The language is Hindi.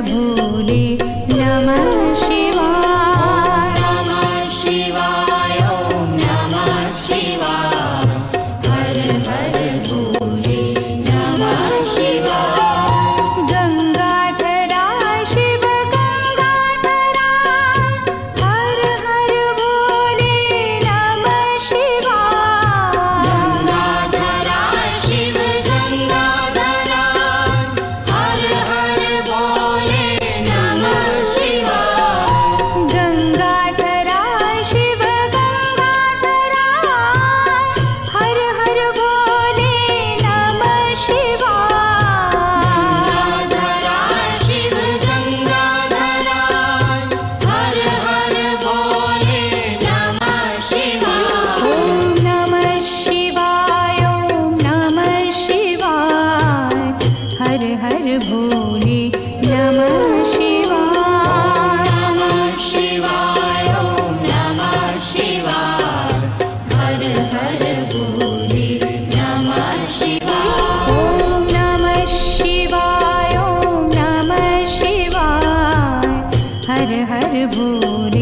भोले नमः शिवाय। नमः शिवाय ओम नमः शिवाय। हर हर भोले नमः शिवाय। गंगाधरा शिव गंगाधरा हर हर भोले नमः शिवाय। गंगाधरा शिव गंगाधरा हर हर भोले नमः शिवाय। गंगाधरा शिव गंगाधरा हर हर भोले नमः शिवाय। गंगाधरा शिव गंगाधरा हर हर भोले नमः शिवाय। ओम नमः शिवाय ओम नमः शिवाय। हर हर भोले नमः शिवाय। नमः शिवाय ओम नमः शिवाय। हर हर भोले नमः शिवाय। ओम नमः शिवाय ओम नमः शिवाय। हर हर भोले